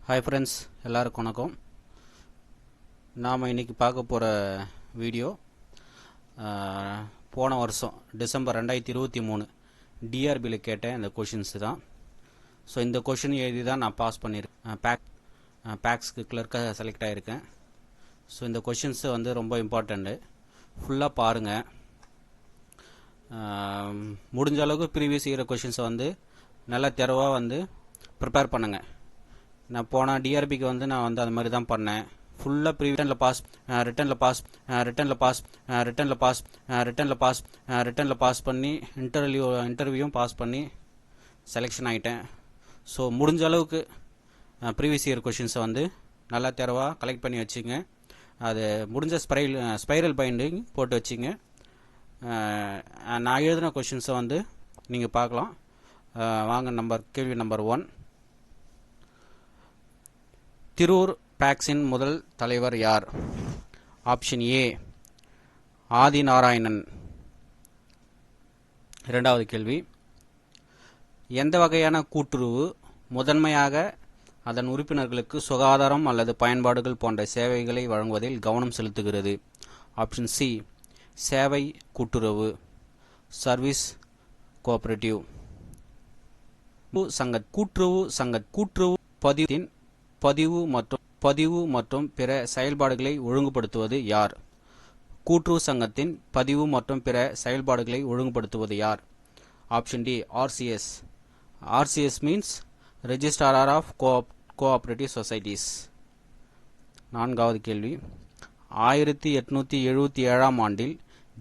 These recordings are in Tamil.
ஹாய் ஃப்ரெண்ட்ஸ், எல்லாருக்கும் வணக்கம். நாம் இன்றைக்கி பார்க்க போகிற வீடியோ போன வருஷம் டிசம்பர் 2023 டிஆர்பியில் கேட்ட இந்த கொஷின்ஸு தான். ஸோ இந்த கொஷின் எழுதி தான் நான் பாஸ் பண்ணியிருக்கேன். பேக்ஸ்க்கு கிளர்க்காக செலக்ட் ஆகியிருக்கேன். ஸோ இந்த கொஷின்ஸு ரொம்ப இம்பார்ட்டண்ட்டு. ஃபுல்லாக பாருங்கள். முடிஞ்ச அளவுக்கு ப்ரீவியஸ் இயர் கொஷின்ஸை நல்லா தெளிவாக ப்ரிப்பேர் பண்ணுங்கள். நான் போன டிஆர்பிக்கு நான் அந்த மாதிரி தான் பண்ணேன். ஃபுல்லாக ரிட்டனில் பாஸ் பண்ணி இன்டர்வியூவும் பாஸ் பண்ணி செலெக்ஷன் ஆகிட்டேன். ஸோ முடிஞ்ச அளவுக்கு ப்ரீவியஸ் இயர் கொஷின்ஸை நல்லா தெளிவாக கலெக்ட் பண்ணி வச்சுங்க. அது முடிஞ்ச ஸ்பைரல் பைண்டிங் போட்டு வச்சுங்க. நான் எழுதின கொஷின்ஸை நீங்கள் பார்க்கலாம். வாங்க. கேள்வி நம்பர் 1. திரூர் பேக்ஸின் முதல் தலைவர் யார்? ஆப்ஷன் ஏ ஆதி நாராயணன். இரண்டாவது கேள்வி, எந்த வகையான கூட்டுறவு முதன்மையாக அதன் உறுப்பினர்களுக்கு சுகாதாரம் அல்லது பயன்பாடுகள் போன்ற சேவைகளை வழங்குவதில் கவனம் செலுத்துகிறது? ஆப்ஷன் சி சேவை கூட்டுறவு, சர்வீஸ் கோஆபரேட்டிவ். கூட்டுறவு பதிவு மற்றும் பிற செயல்பாடுகளை ஒழுங்குபடுத்துவது யார்? கூட்டுறவு சங்கத்தின் பதிவு மற்றும் பிற செயல்பாடுகளை ஒழுங்குபடுத்துவது யார்? Option D RCS. RCS means registrar of cooperative societies. நான்காவது கேள்வி, 1877ஆம் ஆண்டில்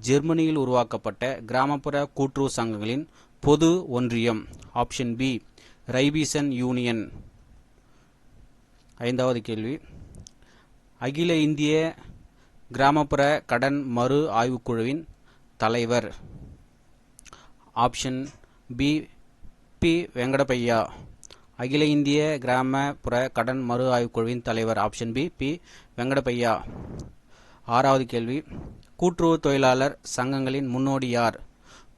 ஜெர்மனியில் உருவாக்கப்பட்ட கிராமப்புற கூட்டுறவு சங்கங்களின் பொது ஒன்றியம். Option B Raiffeisen union. ஐந்தாவது கேள்வி, அகில இந்திய கிராமப்புற கடன் மறு ஆய்வுக்குழுவின் தலைவர். Option B B Venkatappaiah. அகில இந்திய கிராமப்புற கடன் மறு ஆய்வுக்குழுவின் தலைவர். Option B B Venkatappaiah. ஆறாவது கேள்வி, கூட்டுறவு தொழிலாளர் சங்கங்களின் முன்னோடி யார்?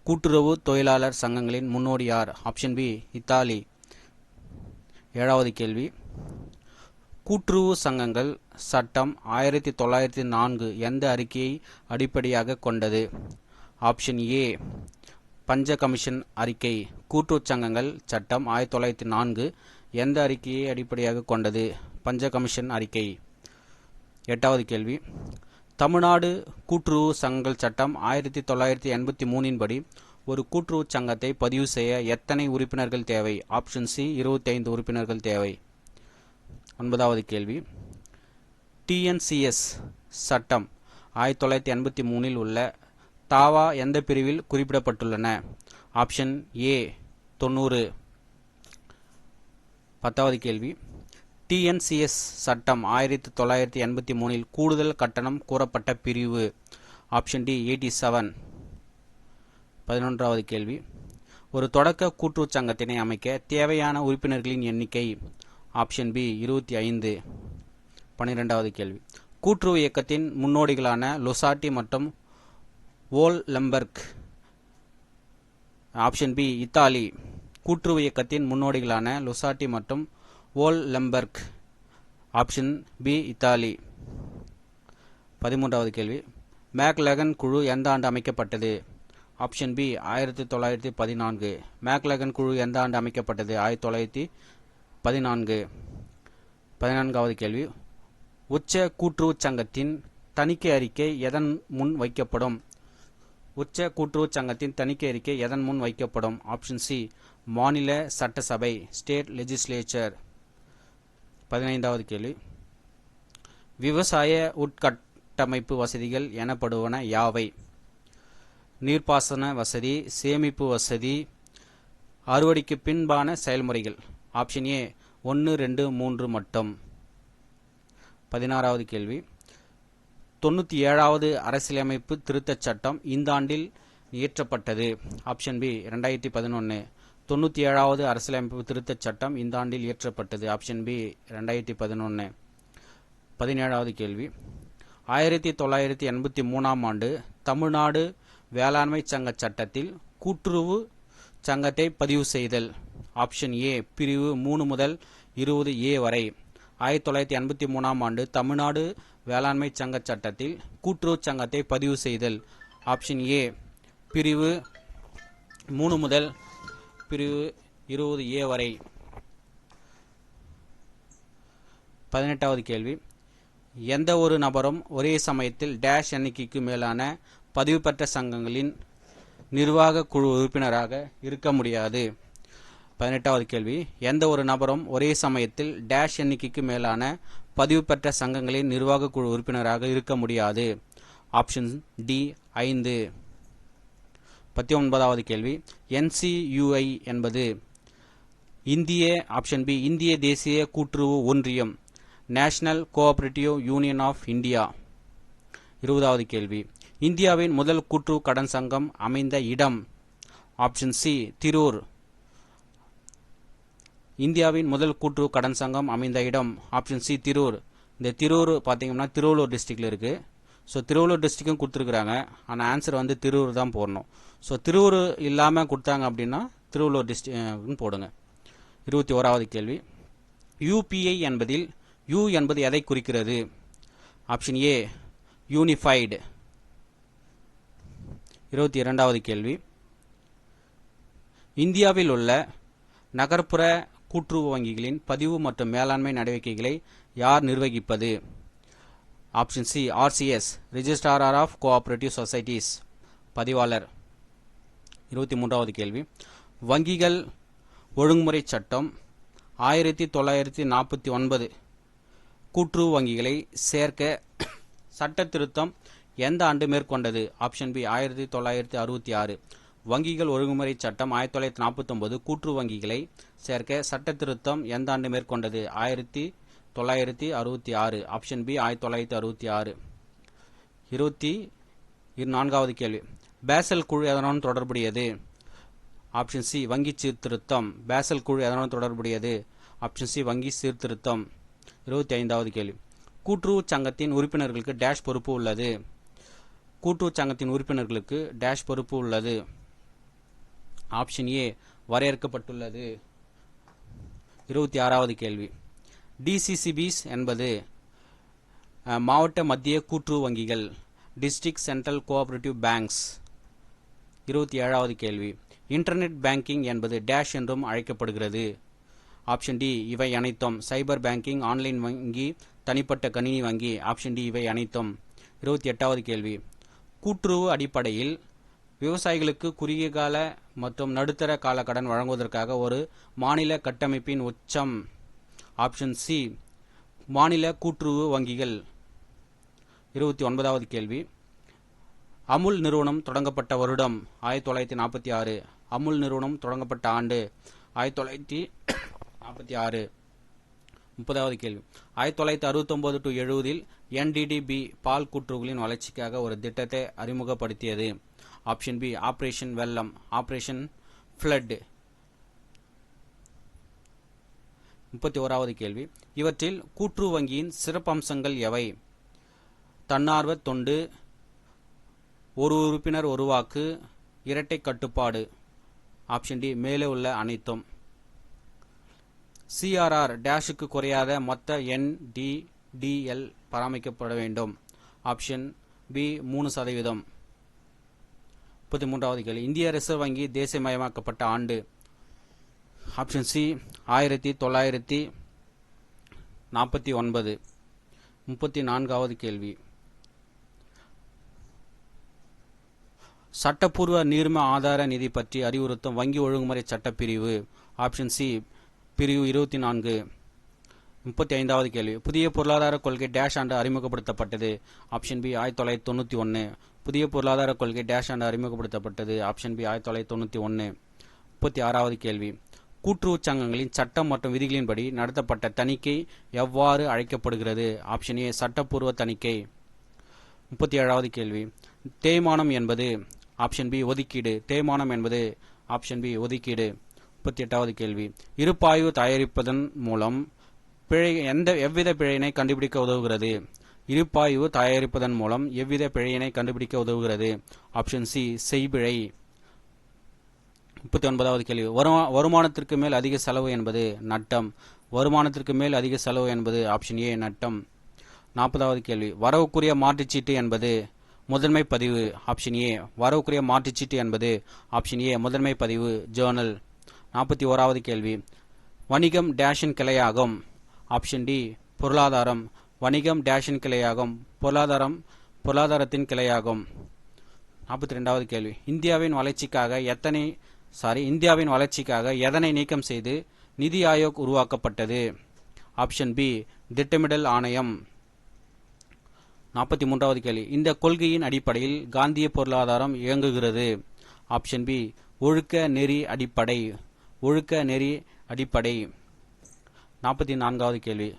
கூட்டுறவு தொழிலாளர் சங்கங்களின் முன்னோடி யார்? Option B Italy. ஏழாவது கேள்வி, கூட்டுறவு சங்கங்கள் சட்டம் 1904 எந்த அறிக்கையை அடிப்படையாக கொண்டது? ஆப்ஷன் ஏ பஞ்ச கமிஷன் அறிக்கை. கூட்டுறவு சங்கங்கள் சட்டம் 1904 எந்த அறிக்கையை அடிப்படையாக கொண்டது? பஞ்ச கமிஷன் அறிக்கை. எட்டாவது கேள்வி, தமிழ்நாடு கூட்டுறவு சங்கங்கள் சட்டம் 1983 படி ஒரு கூட்டுறவு சங்கத்தை பதிவு செய்ய எத்தனை உறுப்பினர்கள் தேவை? ஆப்ஷன் சி 25 உறுப்பினர்கள் தேவை. ஒன்பதாவது கேள்வி, டிஎன்சிஎஸ் சட்டம் 1983 உள்ள தாவா எந்த பிரிவில் குறிப்பிடப்பட்டுள்ளன? Option A 90. பத்தாவது கேள்வி, டிஎன்சிஎஸ் சட்டம் 1983 கூடுதல் கட்டணம் கூறப்பட்ட பிரிவு. Option D 87. 11வது கேள்வி, ஒரு தொடக்க கூட்டுறவு சங்கத்தினை அமைக்க தேவையான உறுப்பினர்களின் எண்ணிக்கை. Option B 25. 12வது கேள்வி, கூட்டுறவு இயக்கத்தின் முன்னோடிகளான லொசாட்டி மற்றும் வோல்லம்பர்க். Option B Italy. கூட்டுறவு இயக்கத்தின் முன்னோடிகளான லொசாட்டி மற்றும் வோல்லம்பர்க். Option B Italy. 13வது கேள்வி, மேக்லகன் குழு எந்த ஆண்டு அமைக்கப்பட்டது? Option B 1914. மேக்லகன் குழு எந்த ஆண்டு அமைக்கப்பட்டது? 1914. 14வது கேள்வி, உச்ச கூட்டுறவு சங்கத்தின் தணிக்கை அறிக்கை எதன் முன் வைக்கப்படும்? உச்ச கூட்டுறவு சங்கத்தின் தணிக்கை அறிக்கை எதன் முன் வைக்கப்படும்? ஆப்ஷன் சி மாநில சட்டசபை, ஸ்டேட் லெஜிஸ்லேச்சர். 15வது கேள்வி, விவசாய உட்கட்டமைப்பு வசதிகள் எனப்படுவன யாவை? நீர்ப்பாசன வசதி, சேமிப்பு வசதி, அறுவடைக்கு பின்பான செயல்முறைகள். ஆப்ஷன் ஏ 1, 2, 3 மட்டும். 16வது கேள்வி, 97வது அரசியலமைப்பு திருத்தச் சட்டம் இந்த ஆண்டில் இயற்றப்பட்டது. Option B 2011. 97வது அரசியலமைப்பு திருத்தச் சட்டம் இந்த ஆண்டில் இயற்றப்பட்டது. Option B 2011. 17வது கேள்வி, 1983ஆம் ஆண்டு தமிழ்நாடு வேளாண்மை சங்க சட்டத்தில் கூட்டுறவு சங்கத்தை பதிவு செய்தல். ஆப்ஷன் ஏ பிரிவு 3 முதல் 20A வரை. 1983ஆம் ஆண்டு தமிழ்நாடு வேளாண்மை சங்க சட்டத்தில் கூட்டுறவு சங்கத்தை பதிவு செய்தல். ஆப்ஷன் ஏ பிரிவு 3 முதல் பிரிவு 20A வரை. 18வது கேள்வி, எந்த ஒரு நபரும் ஒரே சமயத்தில் டேஷ் எண்ணிக்கைக்கு மேலான பதிவு பெற்ற சங்கங்களின் நிர்வாக குழு உறுப்பினராக இருக்க முடியாது. 18வது கேள்வி, எந்த ஒரு நபரும் ஒரே சமயத்தில் டேஷ் எண்ணிக்கைக்கு மேலான பதிவு பெற்ற சங்கங்களின் நிர்வாக குழு உறுப்பினராக இருக்க முடியாது. Option D 5. 19வது கேள்வி, NCUI என்பது ஆப்ஷன் பி இந்திய தேசிய கூட்டுறவு ஒன்றியம், national cooperative union of India. 20வது கேள்வி, இந்தியாவின் முதல் கூட்டுறவு கடன் சங்கம் அமைந்த இடம். Option C Tirur. இந்தியாவின் முதல் கூட்டுறவு கடன் சங்கம் அமைந்த இடம் ஆப்ஷன் சி திரூர். இந்த திரூர் பார்த்தீங்கன்னா திருவள்ளூர் டிஸ்ட்ரிக்டில் இருக்குது. ஸோ திருவள்ளூர் டிஸ்ட்ரிக்டும் கொடுத்துருக்குறாங்க, ஆனால் ஆன்சர் வந்து திருவூர் தான் போடணும். ஸோ திருவூர் இல்லாமல் கொடுத்தாங்க அப்படின்னா திருவள்ளூர் டிஸ்ட்ரிக்ட்னு போடுங்க. 21வது கேள்வி, UPI என்பதில் U என்பது எதை குறிக்கிறது? Option A unified. 22வது கேள்வி, இந்தியாவில் உள்ள நகர்ப்புற கூட்டுறவு வங்கிகளின் பதிவு மற்றும் மேலாண்மை நடவடிக்கைகளை யார் நிர்வகிப்பது? Option C RCS, registrar of cooperative societies, பதிவாளர். 23வது கேள்வி, வங்கிகள் ஒழுங்குமுறை சட்டம் 1949 கூட்டுறவு வங்கிகளை சேர்க்க சட்ட திருத்தம் எந்த ஆண்டு மேற்கொண்டது? Option B 1966. வங்கிகள் ஒழுங்குமுறை சட்டம் 1949 கூட்டுறவு வங்கிகளை சேர்க்க சட்ட திருத்தம் எந்த ஆண்டு மேற்கொண்டது? 1966. Option B 1966. 24வது கேள்வி, பேசல் குழு எதனுடன் தொடர்புடையது? ஆப்ஷன் சி வங்கி சீர்திருத்தம். பேசல் குழு எதனுடன் தொடர்புடையது? ஆப்ஷன் சி வங்கி சீர்திருத்தம். 25வது கேள்வி, கூட்டுறவு சங்கத்தின் உறுப்பினர்களுக்கு டேஷ் பொறுப்பு உள்ளது? கூட்டுறவு சங்கத்தின் உறுப்பினர்களுக்கு டேஷ் பொறுப்பு உள்ளது? ஆப்ஷன் ஏ வரையறுக்கப்பட்டுள்ளது. 26வது கேள்வி, DCCBs என்பது மாவட்ட மத்திய கூட்டுறவு வங்கிகள், டிஸ்ட்ரிக்ட் சென்ட்ரல் கோஆபரேட்டிவ் பேங்க்ஸ். 27வது கேள்வி, இன்டர்நெட் பேங்கிங் என்பது டேஷ் என்றும் அழைக்கப்படுகிறது? ஆப்ஷன் டி இவை அனைத்தும். சைபர் பேங்கிங், ஆன்லைன் வங்கி, தனிப்பட்ட கணினி வங்கி. ஆப்ஷன் டி இவை அனைத்தும். 28வது கேள்வி, கூட்டுறவு அடிப்படையில் விவசாயிகளுக்கு குறுகிய கால மற்றும் நடுத்தர கால கடன் வழங்குவதற்காக ஒரு மாநில கட்டமைப்பின் உச்சம். ஆப்ஷன் சி மாநில கூட்டுறவு வங்கிகள். 29வது கேள்வி, அமுல் நிறுவனம் தொடங்கப்பட்ட வருடம்? 1946. அமுல் நிறுவனம் தொடங்கப்பட்ட ஆண்டு? 1946. 30வது கேள்வி, 1969 to 70 NDDB பால் கூட்டுறவுகளின் வளர்ச்சிக்காக ஒரு திட்டத்தை அறிமுகப்படுத்தியது? ஆப்ஷன் பி ஆபரேஷன் வெள்ளம், ஆபரேஷன் ஃப்ளட். 31வது கேள்வி, இவற்றில் கூட்டுறவு வங்கியின் சிறப்பம்சங்கள் எவை? தன்னார்வ தொண்டு, ஒரு உறுப்பினர் ஒரு வாக்கு, இரட்டை கட்டுப்பாடு. ஆப்ஷன் டி மேலே உள்ள அனைத்தும். CRR டேஷுக்கு குறையாத மொத்த NDDL பராமரிக்கப்பட வேண்டும். Option B 3%. 33வது கேள்வி, இந்திய ரிசர்வ் வங்கி தேசியமயமாக்கப்பட்ட ஆண்டு? Option C 1949. 34வது கேள்வி, சட்டப்பூர்வ நீர்ம ஆதார நிதி பற்றி அறிவுறுத்தும் வங்கி ஒழுங்குமுறை சட்டப்பிரிவு? ஆப்ஷன் சி பிரிவு 24. 35வது கேள்வி, புதிய பொருளாதார கொள்கை டேஷ் ஆண்டு அறிமுகப்படுத்தப்பட்டது? Option B 1991. புதிய பொருளாதார கொள்கை டேஷ் ஆண்டு அறிமுகப்படுத்தப்பட்டது? Option B 1991. 36வது கேள்வி, கூட்டுறவு சங்கங்களின் சட்டம் மற்றும் விதிகளின்படி நடத்தப்பட்ட தணிக்கை எவ்வாறு அழைக்கப்படுகிறது? ஆப்ஷன் ஏ சட்டப்பூர்வ தணிக்கை. 37வது கேள்வி, தேய்மானம் என்பது? ஆப்ஷன் பி ஒதுக்கீடு. தேய்மானம் என்பது ஆப்ஷன் பி ஒதுக்கீடு. 38வது கேள்வி, இருப்பாய்வு தயாரிப்பதன் மூலம் எவ்வித பிழையினை கண்டுபிடிக்க உதவுகிறது? இருப்பாய்வு தயாரிப்பதன் மூலம் எவ்வித பிழையினை கண்டுபிடிக்க உதவுகிறது? Option C செய்பிழை. 39வது கேள்வி வருமானத்திற்கு மேல் அதிக செலவு என்பது நட்டம். வருமானத்திற்கு மேல் அதிக செலவு என்பது ஆப்ஷன் ஏ நட்டம். 40வது கேள்வி வரவுக்குரிய மாற்றுச்சீட்டு என்பது முதன்மை பதிவு. ஆப்ஷன் ஏ வரவுக்குரிய மாற்றுச்சீட்டு என்பது ஆப்ஷன் ஏ முதன்மை பதிவு ஜேர்னல். 41வது கேள்வி வணிகம் டேஷின் கிளையாகும். ஆப்ஷன் டி பொருளாதாரம். வணிகம் டேஷின் கிளையாகும். பொருளாதாரத்தின் கிளையாகும். 42வது கேள்வி இந்தியாவின் வளர்ச்சிக்காக எதனை நீக்கம் செய்து நிதி ஆயோக் உருவாக்கப்பட்டது. ஆப்ஷன் பி திட்டமிடல் ஆணையம். 43வது கேள்வி இந்த கொள்கையின் அடிப்படையில் காந்திய பொருளாதாரம் இயங்குகிறது. ஆப்ஷன் பி ஒழுக்க நெறி அடிப்படை. 44வது கேள்வி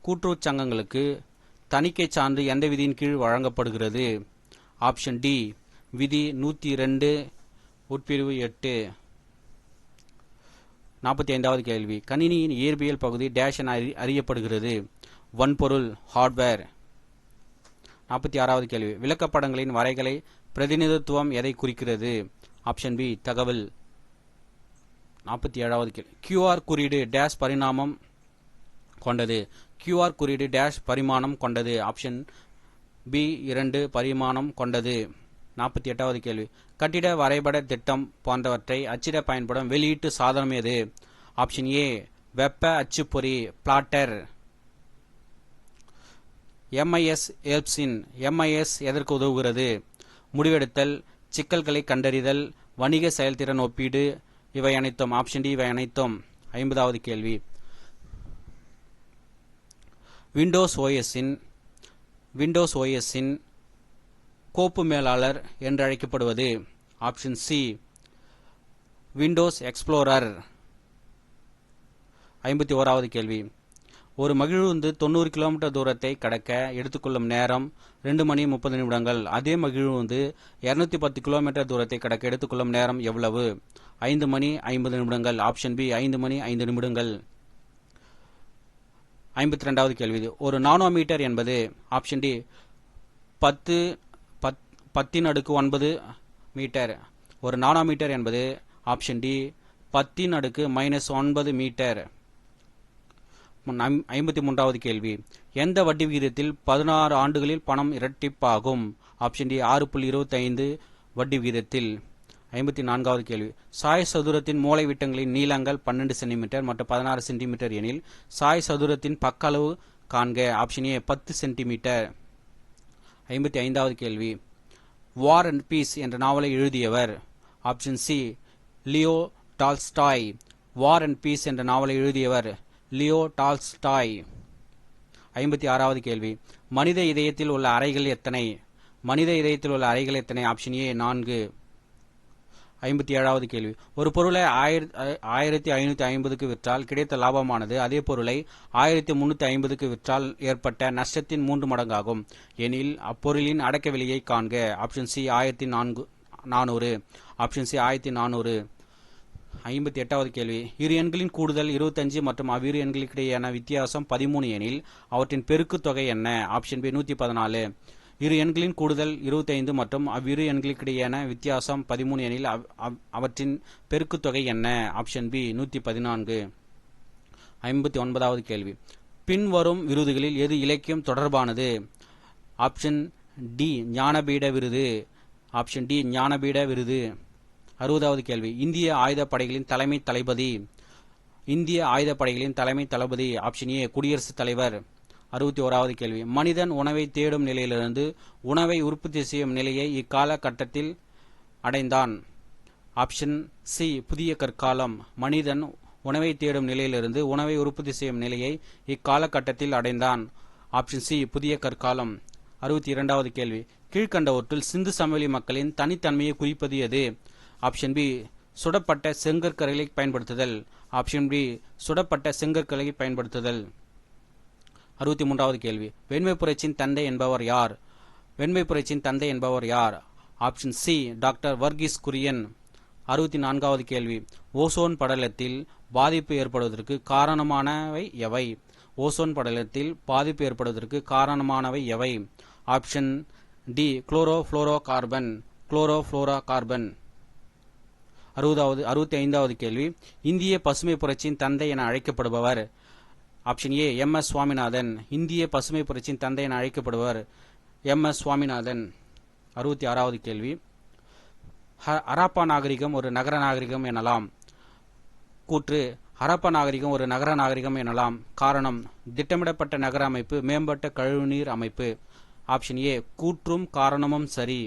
கூட்டுறவுச் சங்கங்களுக்கு தணிக்கை சான்று எந்த விதியின் கீழ் வழங்கப்படுகிறது. ஆப்ஷன் டி விதி 102 உட்பிரிவு 8. 45வது கேள்வி கணினியின் இயற்பியல் பகுதி டேஷ் என அறியப்படுகிறது. வன்பொருள் ஹார்ட்வேர். 46வது கேள்வி விளக்கப்படங்களின் வரைகலை பிரதிநிதித்துவம் எதை குறிக்கிறது. ஆப்ஷன் பி தகவல். 47வது கேள்வி கியூஆர் குறியீடு டேஷ் பரிமாணம் கொண்டது. கியூஆர் குறியீடு டேஷ் பரிமாணம் கொண்டது. ஆப்ஷன் பி 2 பரிமாணம் கொண்டது. 48வது கேள்வி கட்டிட வரைபட திட்டம் போன்றவற்றை அச்சிட பயன்படும் வெளியீட்டு சாதனம் எது. ஆப்ஷன் ஏ வெப்ப அச்சுப்பொறி பிளாட்டர். எம்ஐஎஸ் எல்ப்ஸின் எம்ஐஎஸ் எதற்கு உதவுகிறது. முடிவெடுத்தல், சிக்கல்களை கண்டறிதல், வணிக செயல்திறன் ஒப்பீடு, இவை அனைத்தும். ஆப்ஷன் டி இவை அனைத்தும். 50வது கேள்வி விண்டோஸ் ஓஎஸ்ஸின் கோப்பு மேலாளர் என்று அழைக்கப்படுவது. Option C Windows Explorer. 51வது கேள்வி ஒரு மகிழுந்து 90 கிலோமீட்டர் தூரத்தை கடக்க எடுத்துக்கொள்ளும் நேரம் 2 மணி 30 நிமிடங்கள். அதே மகிழுந்து 210 கிலோமீட்டர் தூரத்தை கடக்க எடுத்துக்கொள்ளும் நேரம் எவ்வளவு. 5 மணி 50 நிமிடங்கள். ஆப்ஷன் பி 5 மணி 5 நிமிடங்கள். 52வது கேள்வி ஒரு நானோமீட்டர் என்பது. Option D 10�9 metre. ஒரு நானோமீட்டர் என்பது ஆப்ஷன் டி 10⁻⁻9 மீட்டர். 53வது கேள்வி எந்த வட்டி விகிதத்தில் 16 ஆண்டுகளில் பணம் இரட்டிப்பாகும். ஆப்ஷன் டி 6.25 வட்டி விகிதத்தில். 54வது கேள்வி சாய் சதுரத்தின் மூலை விட்டங்களின் நீளங்கள் 12 சென்டிமீட்டர் மற்றும் 16 சென்டிமீட்டர் எனில் சாய் சதுரத்தின் பக்க அளவு காண்க. Option A 10 centimetre. 55வது கேள்வி வார் அண்ட் பீஸ் என்ற நாவலை எழுதியவர். Option C Leo Tolstoy. War and peace என்ற நாவலை எழுதியவர் லியோ டால்ஸ்டாய். 56வது கேள்வி மனித இதயத்தில் உள்ள அறைகள் எத்தனை. Option A 4. 57வது கேள்வி ஒரு பொருளை 1550க்கு விற்றால் கிடைத்த லாபமானது அதே பொருளை 1350க்கு விற்றால் ஏற்பட்ட நஷ்டத்தின் 3 மடங்காகும் எனில் அப்பொருளின் அடக்க விலையை காண்க. Option C 1400. Option C 1400. 58வது கேள்வி இரு எண்களின் கூடுதல் 25 மற்றும் அவ்விரு எண்களுக்கிடையேயான வித்தியாசம் 13 எனில் அவற்றின் பெருக்கு தொகை என்ன. Option B 114. இரு எண்களின் கூடுதல் 25 மற்றும் அவ்விரு எண்களுக்கிடையேயான வித்தியாசம் 13 எனில் அவற்றின் பெருக்கு தொகை என்ன. Option B 114. 59வது கேள்வி பின்வரும் விருதுகளில் எது இலக்கியம் தொடர்பானது. ஆப்ஷன் டி ஞானபீட விருது. ஆப்ஷன் டி ஞானபீட விருது. 60வது கேள்வி இந்திய ஆயுதப்படைகளின் தலைமை தளபதி. ஆப்ஷன் ஏ குடியரசுத் தலைவர். 61வது கேள்வி மனிதன் உணவை தேடும் நிலையிலிருந்து உணவை உற்பத்தி செய்யும் நிலையை இக்காலகட்டத்தில் அடைந்தான். ஆப்ஷன் சி புதிய கற்காலம். மனிதன் உணவை தேடும் நிலையிலிருந்து உணவை உற்பத்தி செய்யும் நிலையை இக்காலகட்டத்தில் அடைந்தான். ஆப்ஷன் சி புதிய கற்காலம். 62வது கேள்வி கீழ்கண்டவற்றுள் சிந்து சமவெளி மக்களின் தனித்தன்மையை குறிப்பது எது. ஆப்ஷன் பி சுடப்பட்ட செங்கற்கரைகளை பயன்படுத்துதல். ஆப்ஷன் பி சுடப்பட்ட செங்கற்களை பயன்படுத்துதல். 63வது கேள்வி வெண்மை புரட்சியின் தந்தை என்பவர் யார். Option C doctor Verghese Kurien. 64வது கேள்வி ஓசோன் படலத்தில் பாதிப்பு ஏற்படுவதற்கு காரணமானவை எவை. Option D குளோரோஃப்ளோரோகார்பன். 65வது கேள்வி, இந்திய பசுமை புரட்சியின் தந்தை என அழைக்கப்படுபவர்? Option A M S. சுவாமிநாதன். இந்திய பசுமை புரட்சியின் தந்தை என அழைக்கப்படுபவர் எம்.எஸ். சுவாமிநாதன். 66வது கேள்வி, ஹராப்பா நாகரிகம் ஒரு நகர நாகரிகம் எனலாம். கூற்று: ஹராப்பா நாகரிகம் ஒரு நகர நாகரிகம் எனலாம். காரணம்: திட்டமிடப்பட்ட நகர அமைப்பு, மேம்பட்ட கழிவுநீர் அமைப்பு. ஆப்ஷன் ஏ கூற்றும் காரணமும் சரி.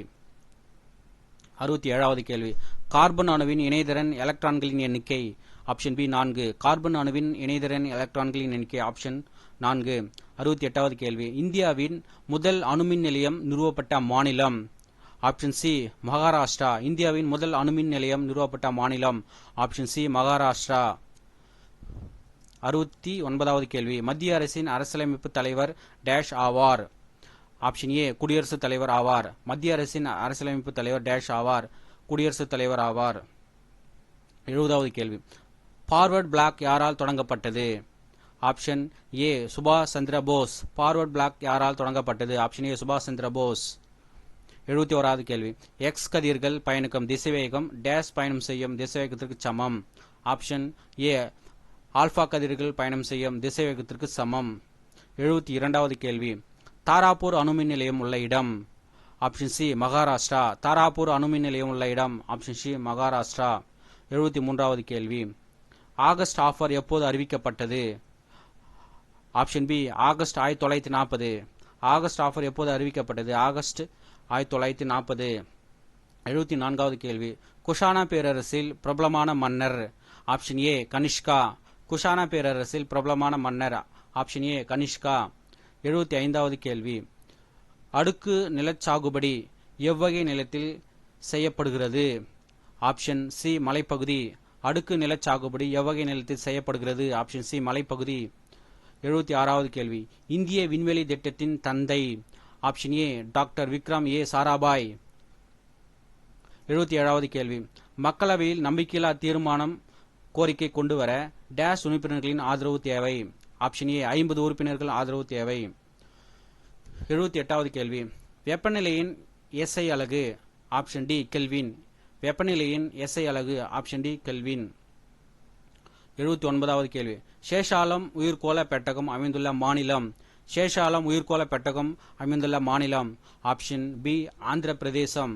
67வது கேள்வி, கார்பன் அணுவின் இணைதிறன் எலக்ட்ரான்களின் எண்ணிக்கை? Option B 4. கார்பன் அணுவின் இணைதிறன் எலக்ட்ரான்களின் எண்ணிக்கை ஆப்ஷன் 4. 68வது கேள்வி, இந்தியாவின் முதல் அணுமின் நிலையம் நிறுவப்பட்ட மாநிலம்? Option C Maharashtra. இந்தியாவின் முதல் அணுமின் நிலையம் நிறுவப்பட்ட மாநிலம் ஆப்ஷன் சி மகாராஷ்டிரா. 69வது கேள்வி, மத்திய அரசின் அரசியலமைப்பு தலைவர் டேஷ் ஆவார்? ஆப்ஷன் ஏ குடியரசுத் தலைவர் ஆவார். மத்திய அரசின் அரசியலமைப்பு தலைவர் டேஷ் ஆவார், குடியரசுத் தலைவர் ஆவார். 70வது கேள்வி, ஃபார்வர்ட் பிளாக் யாரால் தொடங்கப்பட்டது? ஆப்ஷன் ஏ சுபாஷ் சந்திர போஸ். ஃபார்வர்ட் பிளாக் யாரால் தொடங்கப்பட்டது? ஆப்ஷன் ஏ சுபாஷ் சந்திர போஸ். 71வது கேள்வி, எக்ஸ் கதிர்கள் பயணிக்கும் திசைவேகம் டேஷ் பயணம் செய்யும் திசைவேகத்திற்கு சமம்? ஆப்ஷன் ஏ ஆல்பா கதிர்கள் பயணம் செய்யும் திசைவேகத்திற்கு சமம். 72வது கேள்வி, தாராப்பூர் அணுமின் நிலையம் உள்ள இடம்? Option C Maharashtra. தாராப்பூர் அணுமின் நிலையம் உள்ள இடம் ஆப்ஷன் சி மகாராஷ்டிரா. 73வது கேள்வி, ஆகஸ்ட் ஆஃபர் எப்போது அறிவிக்கப்பட்டது? Option B August 1940. August offer எப்போது அறிவிக்கப்பட்டது? ஆகஸ்ட் 1940. 74வது கேள்வி, குஷானா பேரரசில் பிரபலமான மன்னர்? Option A Kanishka. குஷானா பேரரசில் பிரபலமான மன்னர் ஆப்ஷன் ஏ கனிஷ்கா. 75வது கேள்வி, அடுக்கு நிலச்சாகுபடி எவ்வகை நிலத்தில் செய்யப்படுகிறது? ஆப்ஷன் சி மலைப்பகுதி. அடுக்கு நிலச்சாகுபடி எவ்வகை நிலத்தில் செய்யப்படுகிறது? ஆப்ஷன் சி மலைப்பகுதி. 76வது கேள்வி, இந்திய விண்வெளி திட்டத்தின் தந்தை? ஆப்ஷன் ஏ டாக்டர் விக்ரம் ஏ சாராபாய். 77வது கேள்வி, மக்களவையில் நம்பிக்கையில்லா தீர்மானம் கோரிக்கை கொண்டு வர டேஷ் உறுப்பினர்களின் ஆதரவு தேவை? ஆப்ஷன் ஏ 50 உறுப்பினர்கள் ஆதரவு தேவை. 78வது கேள்வி, வெப்பநிலையின் எஸ்ஐ அலகு? Option D kelvin. வெப்பநிலையின் எஸ்ஐ அலகு ஆப்ஷன் டி கெல்வின். 79வது கேள்வி, சேஷாலம் உயிர்கோள பெட்டகம் அமைந்துள்ள மாநிலம்? சேஷாலம் உயிர்கோள பெட்டகம் அமைந்துள்ள மாநிலம் ஆப்ஷன் பி ஆந்திர பிரதேசம்.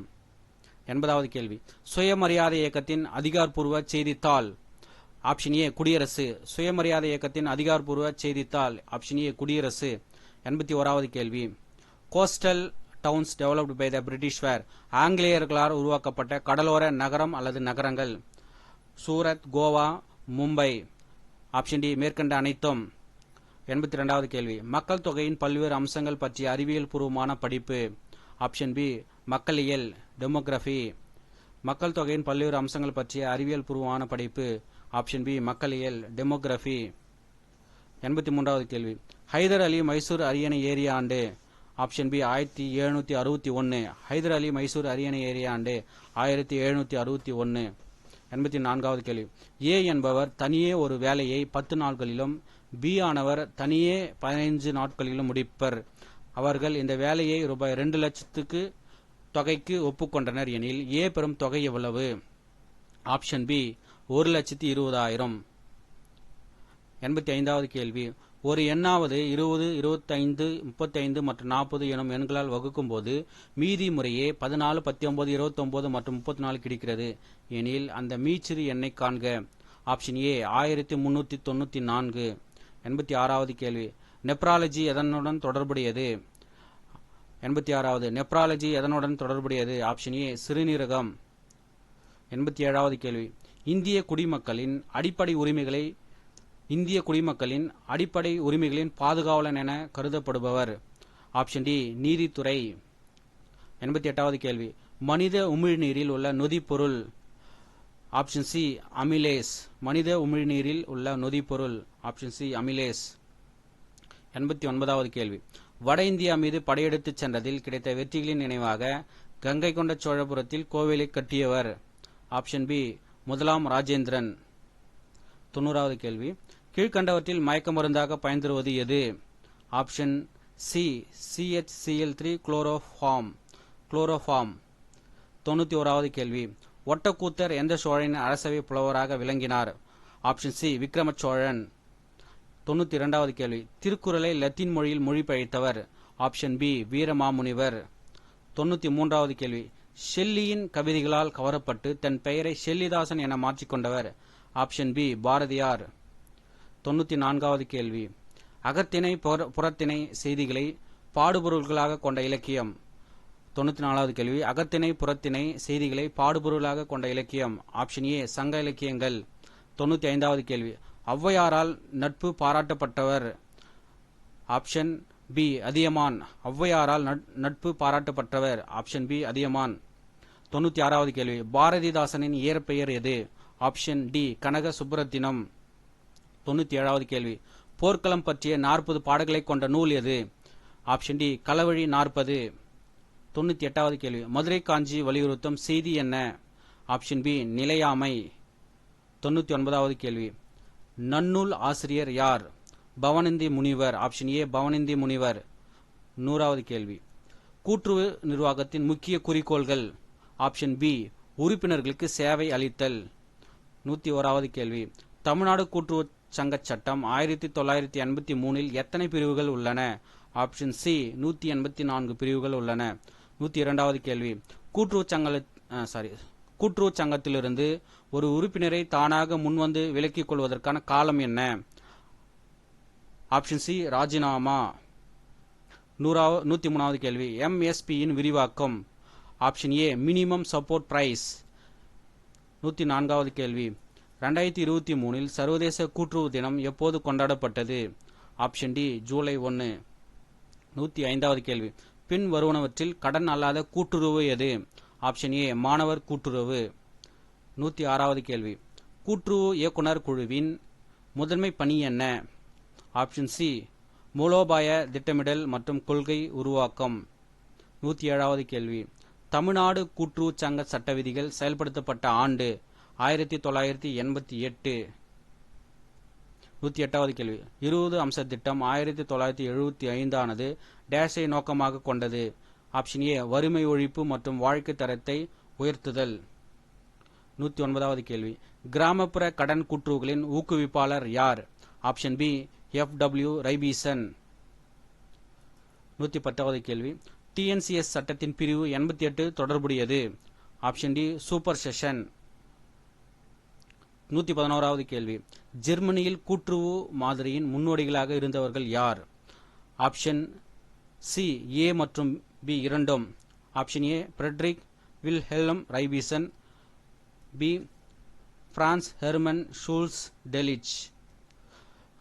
80வது கேள்வி, சுயமரியாதை இயக்கத்தின் அதிகாரப்பூர்வ செய்தித்தாள்? ஆப்ஷன் ஏ குடியரசு. சுயமரியாதை இயக்கத்தின் அதிகாரப்பூர்வ செய்தித்தாள் ஆப்ஷன் ஏ குடியரசு. 81வது கேள்வி, coastal towns developed by the British were? ஆங்கிலேயர்களால் உருவாக்கப்பட்ட கடலோர நகரம் அல்லது நகரங்கள்? சூரத், கோவா, மும்பை. ஆப்ஷன் டி மேற்கண்ட அனைத்தும். 82வது கேள்வி, மக்கள் தொகையின் பல்வேறு அம்சங்கள் பற்றிய அறிவியல் பூர்வமான படிப்பு? ஆப்ஷன் பி மக்களியல், டெமோகிராஃபி. மக்கள் தொகையின் பல்வேறு அம்சங்கள் பற்றிய அறிவியல் பூர்வமான படிப்பு ஆப்ஷன் பி மக்களியல், டெமோகிராஃபி. 83வது கேள்வி, ஹைதர் அலி மைசூர் அரியணை ஏறிய ஆண்டு? Option B 1761. ஹைதர் அலி மைசூர் அரியணை ஏறிய ஆண்டு 1761. 84வது கேள்வி, ஏ என்பவர் தனியே ஒரு வேலையை 10 நாட்களிலும் பி ஆனவர் தனியே 15 நாட்களிலும் முடிப்பர். அவர்கள் இந்த வேலையை ரூபாய் 2 லட்சத்துக்கு தொகைக்கு ஒப்புக்கொண்டனர் எனில் ஏ பெறும் தொகை எவ்வளவு? Option B 1,20,000. 85வது கேள்வி, ஒரு எண்ணாவது 20, 25, 35 மற்றும் 40 எனும் எண்களால் வகுக்கும் போது மீதி முறையே 14, 19, 29 மற்றும் 34 கிடைக்கிறது எனில் அந்த மீச்சிறு எண்ணை காண்க. Option A 1394. 86வது கேள்வி, நெப்ராலஜி எதனுடன் தொடர்புடையது? 86வது, நெப்ராலஜி எதனுடன் தொடர்புடையது? ஆப்ஷன் ஏ சிறுநீரகம். 87வது கேள்வி, இந்திய குடிமக்களின் அடிப்படை உரிமைகளின் பாதுகாவலன் என கருதப்படுபவர்? ஆப்ஷன் டி நீதித்துறை. 88வது கேள்வி, மனித உமிழ்நீரில் உள்ள நொதிப்பொருள்? Option C amylase. மனித உமிழ்நீரில் உள்ள நொதிப்பொருள் ஆப்ஷன் சி அமிலேஸ். 89வது கேள்வி, வட இந்தியா மீது படையெடுத்துச் சென்றதில் கிடைத்த வெற்றிகளின் நினைவாக கங்கை கொண்ட சோழபுரத்தில் கோவிலை கட்டியவர்? ஆப்ஷன் பி முதலாம் ராஜேந்திரன். 90வது கேள்வி, கீழ்கண்டவற்றில் மயக்க மருந்தாக பயன்படுவது எது? Option C CHCl3 chloroform. 91வது கேள்வி, ஒட்டக்கூத்தர் எந்த சோழனின் அரசவை புலவராக விளங்கினார்? Option C Vikrama Cholan. 92வது கேள்வி. திருக்குறளை லத்தீன் மொழியில் மொழிபெயர்த்தவர்? Option B Veeramamunivar. 93வது கேள்வி. ஷெல்லியின் கவிதைகளால் கவரப்பட்டு தன் பெயரை ஷெல்லிதாசன் என மாற்றிக்கொண்டவர்? Option B Bharathiyar. 94வது கேள்வி. அகத்திணை புறத்திணை செய்திகளை பாடுபொருள்களாக கொண்ட இலக்கியம்? 94வது கேள்வி. அகத்திணை புறத்திணை செய்திகளை பாடுபொருளாக கொண்ட இலக்கியம்? ஆப்ஷன் ஏ சங்க இலக்கியங்கள். 95வது கேள்வி. ஔவையாரால் நட்பு பாராட்டப்பட்டவர்? Option B Athiyaman. ஔவையாரால் நட்பு பாராட்டப்பட்டவர்? Option B Athiyaman. 96வது கேள்வி. பாரதிதாசனின் இயற்பெயர் எது? Option D Kanaka Subburathinam. 97வது கேள்வி. போர்க்களம் பற்றிய 40 பாடல்களை கொண்ட நூல் எது? Option D Kalavazhi 40. 98வது கேள்வி. மதுரை காஞ்சி வலியுறுத்தும் செய்தி என்ன? ஆப்ஷன் பி நிலையாமை. 99வது கேள்வி. நன்னூல் ஆசிரியர் யார்? பவனந்தி முனிவர். ஆப்ஷன் ஏ பவனந்தி முனிவர். 100வது கேள்வி. கூட்டுறவு நிர்வாகத்தின் முக்கிய குறிக்கோள்கள்? ஆப்ஷன் பி உறுப்பினர்களுக்கு சேவை அளித்தல். 101வது கேள்வி. தமிழ்நாடு கூட்டுறவு சங்க சட்டம் 1983இல் எத்தனை பிரிவுகள் உள்ளன? ஆப்ஷன் சி 184 பிரிவுகள் உள்ளன. 102வது கேள்வி. கூட்டுறவு சங்கத்திலிருந்து ஒரு உறுப்பினரை தானாக முன்வந்து விலக்கிக் கொள்வதற்கான காலம் என்ன? ஆப்ஷன் சி ராஜினாமா. 103வது கேள்வி. MSPயின் விரிவாக்கம்? Option A minimum support price. 104வது கேள்வி. 2023இல் சர்வதேச கூட்டுறவு தினம் எப்போது கொண்டாடப்பட்டது? Option D July 1. 105வது கேள்வி. பின் வருவனவற்றில் கடன் அல்லாத கூட்டுறவு எது? ஆப்ஷன் ஏ மாணவர் கூட்டுறவு. 106வது கேள்வி. கூட்டுறவு இயக்குனர் குழுவின் முதன்மை பணி என்ன? ஆப்ஷன் சி மூலோபாய திட்டமிடல் மற்றும் கொள்கை உருவாக்கம். 107வது கேள்வி. தமிழ்நாடு கூட்டுறவு சங்க சட்ட விதிகள் செயல்படுத்தப்பட்ட ஆண்டு? 1988. 108வது கேள்வி. 20 அம்ச திட்டம் 1975 ஆனது டேஷை நோக்கமாக கொண்டது? ஆப்ஷன் ஏ வறுமை ஒழிப்பு மற்றும் வாழ்க்கை தரத்தை உயர்த்துதல். 109வது கேள்வி. கிராமப்புற கடன் கூட்டுறவுகளின் ஊக்குவிப்பாளர் யார்? Option B FW Raiffeisen. 110வது கேள்வி. TNCS சட்டத்தின் பிரிவு 88 தொடர்புடையது? Option D supersession. 111வது கேள்வி. ஜெர்மனியில் கூட்டுறவு மாதிரியின் முன்னோடிகளாக இருந்தவர்கள் யார்? ஆப்ஷன் சி ஏ மற்றும் பி இரண்டும். Option A Friedrich Wilhelm Raiffeisen. B Franz Hermann Schulze Delitzsch.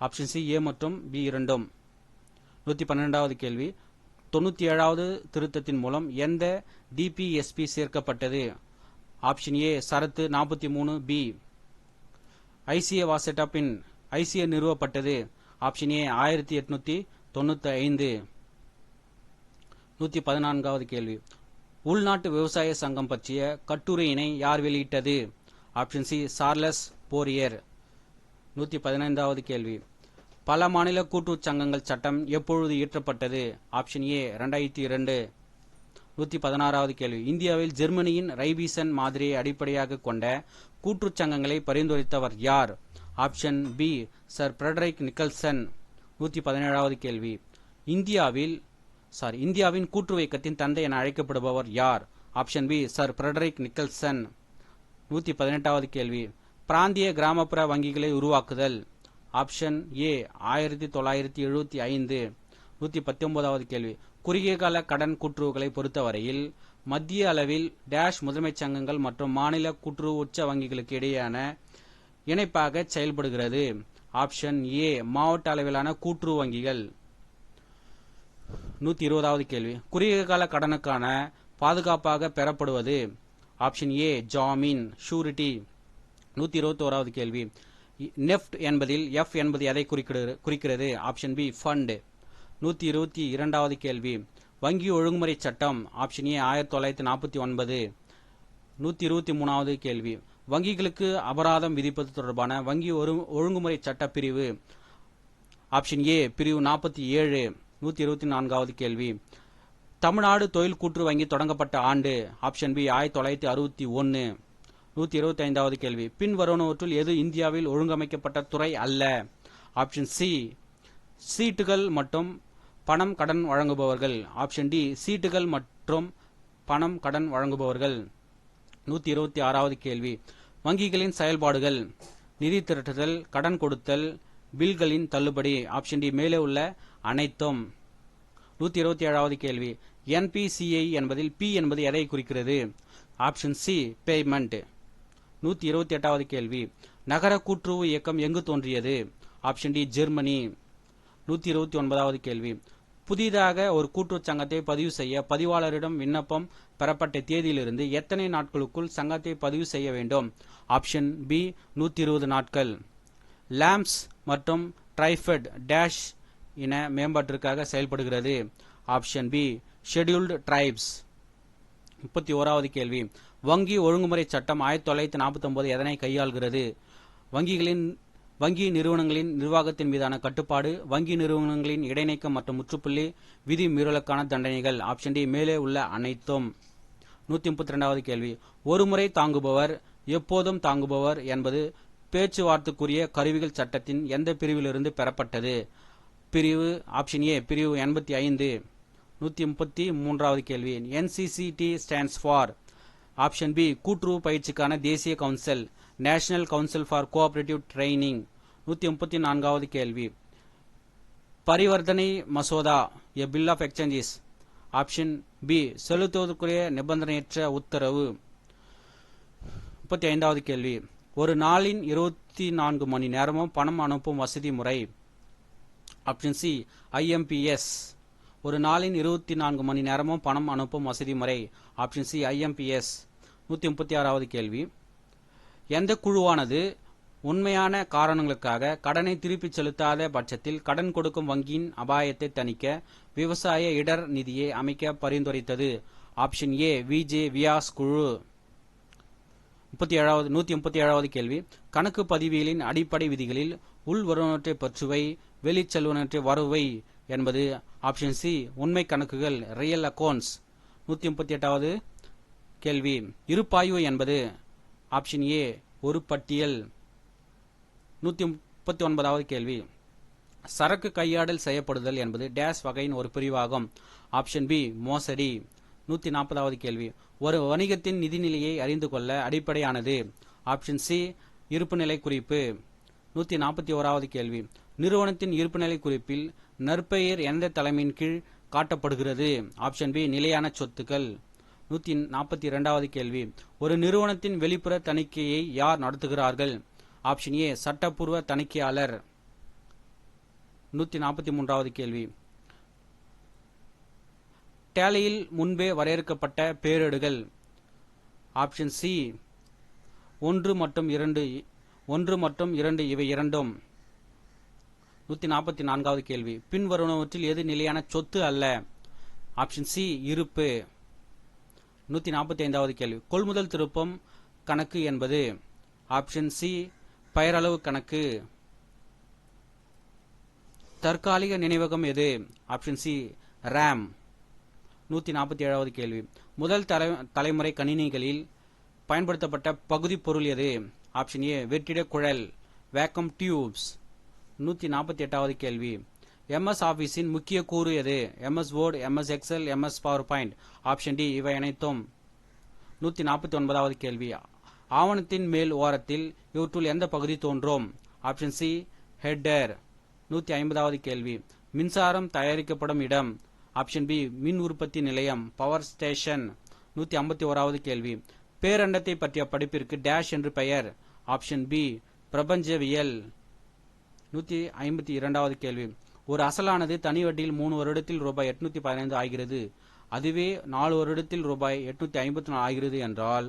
Option C A மற்றும் பி இரண்டும். 112வது கேள்வி. 97வது திருத்தத்தின் மூலம் எந்த DPSP சேர்க்கப்பட்டது? ஆப்ஷன் ஏ சரத்து 43B. ஐசிஏ வாசெட்டா பின் ஐசிஏ நிறுவப்பட்டது? Option A 1895. 114வது கேள்வி. உள்நாட்டு விவசாய சங்கம் பற்றிய கட்டுரையினை யார் வெளியிட்டது? Option C Charles Fourier. 115வது கேள்வி. பல மாநில கூட்டுறவு சங்கங்கள் சட்டம் எப்பொழுது இயற்றப்பட்டது? Option A 2002. 116வது கேள்வி. இந்தியாவில் ஜெர்மனியின் ரைபீசன் மாதிரியை அடிப்படையாக கொண்ட கூட்டுறவு சங்கங்களை பரிந்துரைத்தவர் யார்? Option B sir Frederick Nicholson. 117வது கேள்வி. இந்தியாவின் கூட்டுறவு இயக்கத்தின் தந்தை என அழைக்கப்படுபவர் யார்? Option B sir Frederick Nicholson. 118வது கேள்வி. பிராந்திய கிராமப்புற வங்கிகளை உருவாக்குதல்? Option A 1975. 119வது கேள்வி. குறுகிய கால கடன் கூட்டுறவுகளை பொறுத்தவரையில் மத்திய அளவில் டேஷ் முதன்மைச் சங்கங்கள் மற்றும் மாநில கூட்டுறவு உச்ச வங்கிகளுக்கு இடையேயான இணைப்பாக செயல்படுகிறது? ஆப்ஷன் ஏ மாவட்ட அளவிலான கூட்டுறவு வங்கிகள். 120வது கேள்வி. குறுகிய கால கடனுக்கான பாதுகாப்பாக பெறப்படுவது? ஆப்ஷன் ஏ ஜாமீன் ஷூரிட்டி. 121வது கேள்வி. நெஃப்ட் என்பதில் F என்பது எதை குறிக்கிறது? Option B fund. 122வது கேள்வி. வங்கி ஒழுங்குமுறை சட்டம்? Option A 1949. 123வது கேள்வி. வங்கிகளுக்கு அபராதம் விதிப்பது தொடர்பான வங்கி ஒழுங்குமுறை சட்ட பிரிவு? ஆப்ஷன் ஏ பிரிவு 47. 124வது கேள்வி. தமிழ்நாடு தொழில் கூட்டுறவு வங்கி தொடங்கப்பட்ட ஆண்டு? Option B 1961. 125வது கேள்வி பின்வருவனவற்றுள் எது இந்தியாவில் ஒழுங்கமைக்கப்பட்ட துறை அல்ல? ஆப்ஷன் சி சீட்டுகள் மற்றும் பணம் கடன் வழங்குபவர்கள். ஆப்ஷன் டி சீட்டுகள் மற்றும் பணம் கடன் வழங்குபவர்கள். 126வது கேள்வி வங்கிகளின் செயல்பாடுகள் நிதி திரட்டுதல், கடன் கொடுத்தல், பில்களின் தள்ளுபடி. ஆப்ஷன் டி மேலே உள்ள அனைத்தும். 127வது கேள்வி என்பிசிஐ என்பதில் பி என்பது எதை குறிக்கிறது? Option C payment. 128வது கேள்வி நகர கூட்டுறவு இயக்கம் எங்கு தோன்றியது? Option D Germany. 129வது கேள்வி புதிதாக ஒரு கூட்டுறவு சங்கத்தை பதிவு செய்ய பதிவாளரிடம் விண்ணப்பம் பெறப்பட்ட தேதியிலிருந்து எத்தனை நாட்களுக்குள் சங்கத்தை பதிவு செய்ய வேண்டும்? ஆப்ஷன் பி 120 நாட்கள். லாம்ஸ் மற்றும் ட்ரைஃபெட் டேஷ் இன மேம்பாட்டிற்காக செயல்படுகிறது. Option B scheduled tribes. 31வது கேள்வி வங்கி ஒழுங்குமுறை சட்டம் 1949 எதனை கையாள்கிறது? வங்கி நிறுவனங்களின் நிர்வாகத்தின் மீதான கட்டுப்பாடு, வங்கி நிறுவனங்களின் இடைநீக்கம் மற்றும் முற்றுப்புள்ளி, விதி மீறலுக்கான தண்டனைகள். ஆப்ஷன் டி மேலே உள்ள அனைத்தும். 132வது கேள்வி ஒருமுறை தாங்குபவர் எப்போதும் தாங்குபவர் என்பது பேச்சுவார்த்தைக்குரிய கருவிகள் சட்டத்தின் எந்த பிரிவிலிருந்து பெறப்பட்டது? பிரிவு ஆப்ஷன் ஏ பிரிவு 85. 133வது கேள்வி NCCT stands for. Option B கூட்டுறவு பயிற்சிக்கான தேசிய council, national council for cooperative training. 134வது கேள்வி பரிவர்த்தனை மசோதா a bill of exchanges. Option B செலுத்துவதற்குரிய நிபந்தனையற்ற உத்தரவு. 35வது கேள்வி ஒரு நாளின் 24 மணி நேரமும் பணம் அனுப்பும் வசதி முறை. Option C IMPS. ஒரு நாளின் 24 மணி நேரமும் பணம் அனுப்பும் வசதி முறை. Option C IMPS. 136வது கேள்வி எந்த குழுவானது உண்மையான காரணங்களுக்காக கடனை திருப்பிச் செலுத்தாத பட்சத்தில் கடன் கொடுக்கும் வங்கியின் அபாயத்தை தணிக்க விவசாய இடர் நிதியை அமைக்க பரிந்துரைத்தது? ஆப்ஷன் ஏ விஜே வியாஸ் குழு. 137வது கேள்வி கணக்கு பதிவியலின் அடிப்படை விதிகளில் உள் வருவனவற்றை பற்றுவை, வெளிச்செல்வனவற்றை வரவை என்பது? ஆப்ஷன் சி உண்மை கணக்குகள் ரியல் அக்கவுண்ட்ஸ். 138வது கேள்வி இருப்பாய்வு என்பது? ஆப்ஷன் ஏ ஒரு பட்டியல். 139வது கேள்வி சரக்கு கையாடல் செய்யப்படுதல் என்பது டேஷ் வகையின் ஒரு பிரிவாகும். ஆப்ஷன் பி மோசடி. 140வது கேள்வி ஒரு வணிகத்தின் நிதிநிலையை அறிந்து கொள்ள அடிப்படையானது? ஆப்ஷன் சி இருப்புநிலை குறிப்பு. 141வது கேள்வி நிறுவனத்தின் இருப்புநிலை குறிப்பில் நற்பெயர் எந்த தலைமையின் கீழ் காட்டப்படுகிறது? ஆப்ஷன் பி நிலையான சொத்துக்கள். 142வது கேள்வி ஒரு நிறுவனத்தின் வெளிப்புற தணிக்கையை யார் நடத்துகிறார்கள்? ஆப்ஷன் ஏ சட்டப்பூர்வ தணிக்கையாளர். 143வது கேள்வி டேலியில் முன்பே வரையறுக்கப்பட்ட பேரேடுகள். ஆப்ஷன் சி 1 மற்றும் 2 இவை இரண்டும். 144வது கேள்வி பின்வருவனவற்றில் எது நிலையான சொத்து அல்ல? ஆப்ஷன் சி இருப்பு. 145வது கேள்வி கொள்முதல் திருப்பம் கணக்கு என்பது? ஆப்ஷன் சி பெயரளவு கணக்கு. தற்காலிக நினைவகம் எது? Option C RAM. 147வது கேள்வி முதல் தலைமுறை கணினிகளில் பயன்படுத்தப்பட்ட பகுதி பொருள் எது? ஆப்ஷன் ஏ வெற்றிட குழல் வேக்கம் டியூப்ஸ். 148வது கேள்வி எம்எஸ் ஆபீஸின் முக்கிய கூறு எது? MS Word, MS Excel, MS PowerPoint. Option D இவை அனைத்தும். 149வது கேள்வி ஆவணத்தின் மேல் ஓரத்தில் இவற்றுள் எந்த பகுதி தோன்றும்? Option C header. 150வது கேள்வி மின்சாரம் தயாரிக்கப்படும் இடம்? ஆப்ஷன் பி மின் உற்பத்தி நிலையம் பவர் ஸ்டேஷன். 151வது கேள்வி பேரண்டத்தை பற்றிய படிப்பிற்கு டேஷ் என்று பெயர்? Option B பிரபஞ்சவியல். 152வது கேள்வி ஒரு அசலானது தனி வட்டியில் 3 வருடத்தில் ரூபாய் 815 ஆகிறது, அதுவே 4 வருடத்தில் ரூபாய் 854 ஆகிறது என்றால்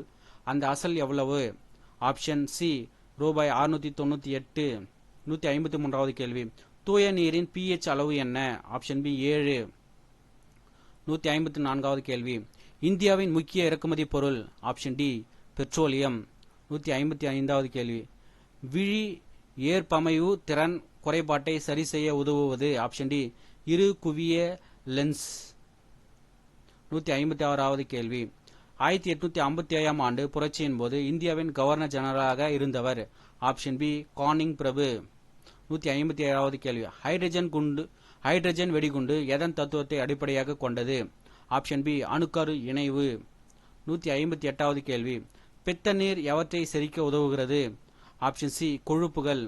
அந்த அசல் எவ்வளவு? ஆப்ஷன் சி ரூபாய் 698. 153வது கேள்வி தூய நீரின் pH அளவு என்ன? Option B 7. 154வது கேள்வி இந்தியாவின் முக்கிய இறக்குமதி பொருள்? Option D petroleum. 155வது கேள்வி விழி ஏற்பமைவு திறன் குறைபாட்டை சரி செய்ய உதவுவது? ஆப்ஷன் டி இரு குவிய லென்ஸ். 156வது கேள்வி 1857 ஆண்டு புரட்சியின் போது இந்தியாவின் கவர்னர் ஜெனரலாக இருந்தவர். ஆப்ஷன் பி கானிங் பிரபு. 157வது கேள்வி. ஹைட்ரஜன் வெடிகுண்டு எதன் தத்துவத்தை அடிப்படையாக கொண்டது? ஆப்ஷன் பி அணுக்கரு இணைவு. 158வது கேள்வி. பித்த நீர் எவற்றை செரிக்க உதவுகிறது? ஆப்ஷன் சி கொழுப்புகள்.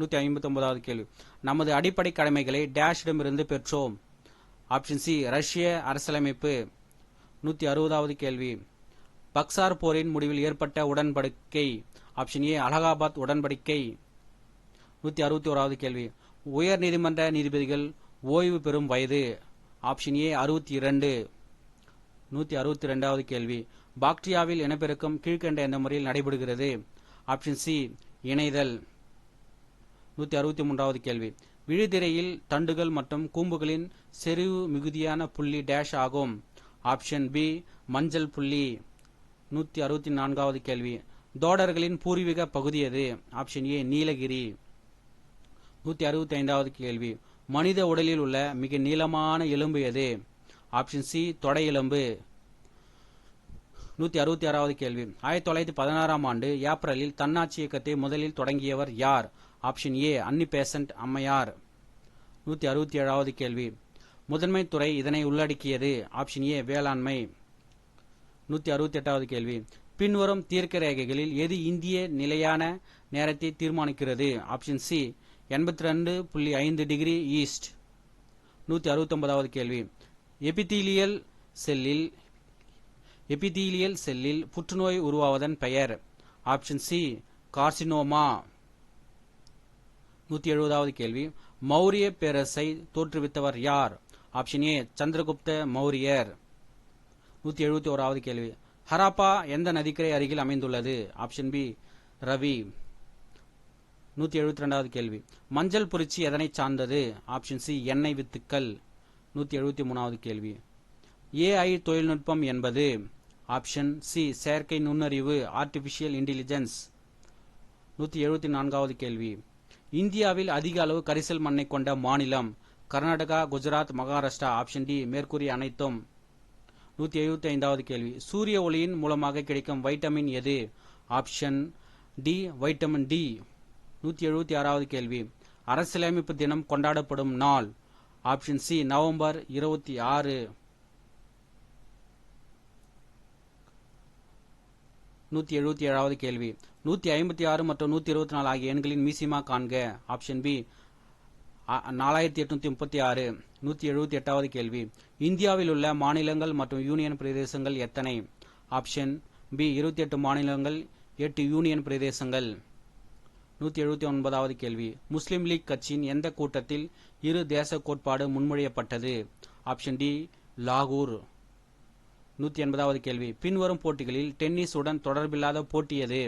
159வது கேள்வி. நமது அடிப்படை கடமைகளை டேஷிடமிருந்து பெற்றோம்? ஆப்ஷன் சி ரஷ்ய அரசியலமைப்பு. 160வது கேள்வி. பக்சார் போரின் முடிவில் ஏற்பட்ட உடன்படிக்கை? ஆப்ஷன் ஏ அலகாபாத் உடன்படிக்கை. 161வது கேள்வி. உயர் நீதிமன்ற நீதிபதிகள் ஓய்வு பெறும் வயது? Option A 62. 162வது கேள்வி. பாக்டீரியாவில் இனப்பெருக்கம் கீழ்கண்ட எந்த முறையில் நடைபெறுகிறது? Option C இணைதல். 163வது கேள்வி. விழித்திரையில் தண்டுகள் மற்றும் கூம்புகளின் செறிவு மிகுதியான புள்ளி டேஷ் ஆகும்? ஆப்ஷன் பி மஞ்சள் புள்ளி. 164வது கேள்வி. தோடர்களின் பூர்வீக பகுதி எது? Option A Nilgiri. 165வது கேள்வி. மனித உடலில் உள்ள மிக நீளமான எலும்பு எது? ஆப்ஷன் சி தொடை எலும்பு. 166வது கேள்வி. 1916ஆம் ஆண்டு ஏப்ரலில் தன்னாட்சி இயக்கத்தை முதலில் தொடங்கியவர் யார்? ஆப்ஷன் ஏ அன்னி பெசன்ட் அம்மையார். 167வது கேள்வி. முதன்மை துறை இதனை உள்ளடக்கியது? ஆப்ஷன் ஏ வேளாண்மை. 168வது கேள்வி. பின்வரும் தீர்க்க ரேகைகளில் எது இந்திய நிலையான நேரத்தை தீர்மானிக்கிறது? Option C 82.5 degree east. 169வது கேள்வி. எபிதீலியல் செல்லில் புற்றுநோய் உருவாவதன் பெயர்? Option C carcinoma. 170வது கேள்வி. மௌரிய பேரரசை தோற்றுவித்தவர் யார்? ஆப்ஷன் ஏ சந்திரகுப்த மௌரியர். 171வது கேள்வி. ஹராப்பா எந்த நதிக்கரை அருகில் அமைந்துள்ளது? Option B Ravi. 172வது கேள்வி. மஞ்சள் புரட்சி எதனை சார்ந்தது? ஆப்ஷன் சி எண்ணெய் வித்துக்கள். 173வது கேள்வி. ஏஐ தொழில்நுட்பம் என்பது? ஆப்ஷன் சி செயற்கை நுண்ணறிவு ஆர்டிபிஷியல் இன்டெலிஜென்ஸ். 174வது கேள்வி. இந்தியாவில் அதிக அளவு கரிசல் மண்ணை கொண்ட மாநிலம்? கர்நாடகா, குஜராத், மகாராஷ்டிரா. ஆப்ஷன் டி மேற்கூறிய அனைத்தும். 175வது கேள்வி. சூரிய ஒளியின் மூலமாக கிடைக்கும் வைட்டமின் எது? Option D vitamin D. 176வது கேள்வி. அரசியலமைப்பு தினம் கொண்டாடப்படும் நாள்? Option C November 26. 177வது கேள்வி. 156 மற்றும் 124 ஆகிய எண்களின் மீசிமா காண்க? Option B 4836. 178வது கேள்வி. இந்தியாவில் உள்ள மாநிலங்கள் மற்றும் யூனியன் பிரதேசங்கள் எத்தனை? ஆப்ஷன் பி 28 மாநிலங்கள் 8 யூனியன் பிரதேசங்கள். 179வது கேள்வி. முஸ்லிம் லீக் கட்சியின் எந்த கூட்டத்தில் இரு தேச கோட்பாடு முன்மொழியப்பட்டது? ஆப்ஷன் டி லாகூர். 180வது கேள்வி. பின்வரும் போட்டிகளில் டென்னிஸ் உடன் தொடர்பில்லாத போட்டி எது?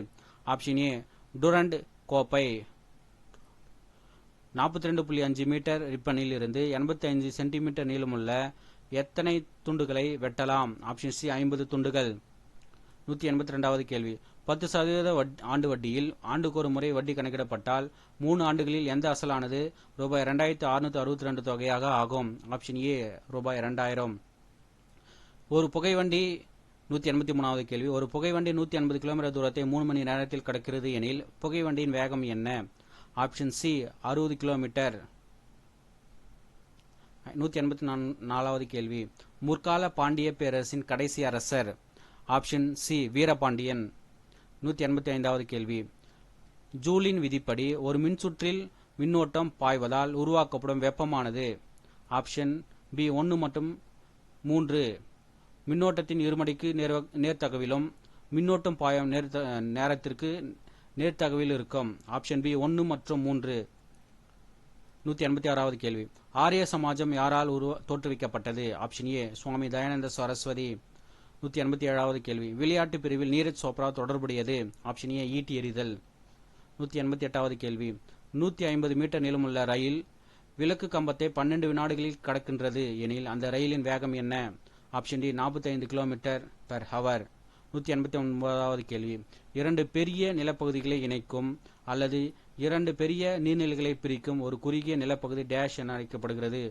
ஆப்ஷன் ஏ டுரண்ட் கோப்பை. 42.5 மீட்டர் ரிப்பனில் இருந்து 85 சென்டிமீட்டர் நீளமுள்ள எத்தனை துண்டுகளை வெட்டலாம்? ஆப்ஷன் சி 50 துண்டுகள். 182வது கேள்வி. 10% ஆண்டு வட்டியில் ஆண்டுக்கு ஒரு முறை வட்டி கணக்கிடப்பட்டால் 3 ஆண்டுகளில் எந்த அசலானது ரூபாய் 2662 தொகையாக ஆகும்? ஆப்ஷன் ஏ ரூபாய் 2000. ஒரு புகைவண்டி 183வது கேள்வி. ஒரு புகைவண்டி 180 கிலோமீட்டர் தூரத்தை 3 மணி நேரத்தில் கடக்கிறது எனில் புகைவண்டியின் வேகம் என்ன? Option C 60 kilometre. 184வது கேள்வி. முற்கால பாண்டிய பேரரசின் கடைசி அரசர்? Option C Veerapandian. 185வது கேள்வி. ஜூலின் விதிப்படி ஒரு மின்சுற்றில் மின்னோட்டம் பாய்வதால் உருவாக்கப்படும் வெப்பமானது? ஆப்ஷன் பி 1 மற்றும் 3. மின்னோட்டத்தின் இருமடிக்கு நேர்த்தகவிலும் மின்னோட்டம் பாயும் நேரத்திற்கு நேர்த்தகவில் இருக்கும். ஆப்ஷன் பி 1 மற்றும் 3. 186வது கேள்வி. ஆரிய சமாஜம் யாரால் தோற்றுவிக்கப்பட்டது? ஆப்ஷன் ஏ சுவாமி தயானந்த சரஸ்வதி. 187வது கேள்வி. விளையாட்டு பிரிவில் நீரஜ் சோப்ரா தொடர்புடையது? ஆப்ஷன் ஏ ஈட்டி எறிதல். 188வது கேள்வி. 150 மீட்டர் நீளமுள்ள ரயில் விளக்கு கம்பத்தை 12 வினாடிகளில் கடக்கின்றது எனில் அந்த ரயிலின் வேகம் என்ன? Option D 45 kilometre per hour. 189வது கேள்வி. 2 பெரிய நிலப்பகுதிகளை இணைக்கும் அல்லது 2 பெரிய நீர்நிலைகளை பிரிக்கும் ஒரு குறுகிய நிலப்பகுதி டேஷ் என அழைக்கப்படுகிறது?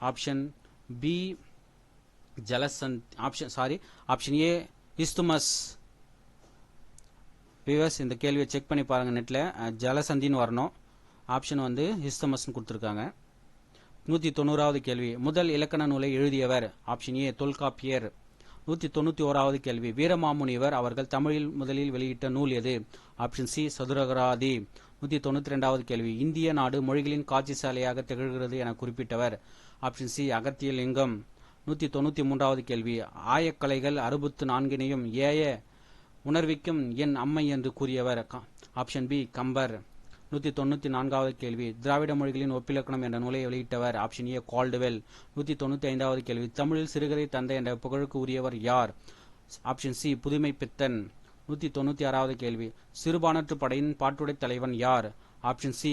Option B option A isthmus. Viewers, இந்த கேள்வியை செக் பண்ணி பாருங்க நெட்டில். ஜலசந்தின்னு வரணும். ஆப்ஷன் இஸ்துமஸ்னு கொடுத்துருக்காங்க. 190வது கேள்வி, முதல் இலக்கண நூலை எழுதியவர். Option A Tolkappiyar. 191வது கேள்வி, வீரமாமுனிவர் அவர்கள் தமிழில் முதலில் வெளியிட்ட நூல் எது? Option C Sathurakarathi. 192வது கேள்வி, இந்திய நாடு மொழிகளின் காட்சி சாலையாக திகழ்கிறது என குறிப்பிட்டவர். Option C Agathialingam. 193வது கேள்வி, ஆயக்கலைகள் 64னையும் ஏய உணர்விக்கும் என் அம்மை என்று கூறியவர். Option B Kambar. 194வது கேள்வி, திராவிட மொழிகளின் ஒப்பிலக்கணம் என்ற நூலை வெளியிட்டவர். Option A Caldwell. 195வது கேள்வி, தமிழில் சிறுகதை தந்தை என்ற புகழுக்கு உரியவர் யார்? ஆப்ஷன் சி புதுமை பித்தன். 196வது கேள்வி, சிறுபான்ற்று படையின் பாட்டுடை தலைவன் யார்? ஆப்ஷன் சி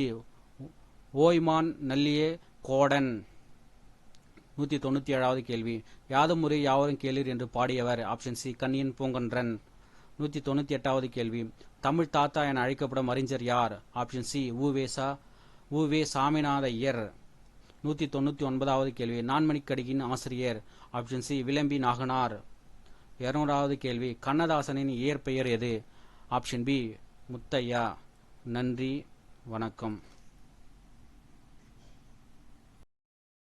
ஓய்மான் நல்லியே கோடன். 197வது கேள்வி, யாதும் ஊரே யாவரும் கேளீர் என்று பாடியவர். Option C கண்ணியன் பூங்கொன்றன். 198வது கேள்வி, தமிழ் தாத்தா என அழைக்கப்படும் அறிஞர் யார்? Option C U Ve Saminatha Iyer. 199வது கேள்வி, நான்மணிக்கடியின் ஆசிரியர். Option C Vilambi Naganar. 200வது கேள்வி, கண்ணதாசனின் இயற்பெயர் எது? Option B Muthaiah. நன்றி, வணக்கம்.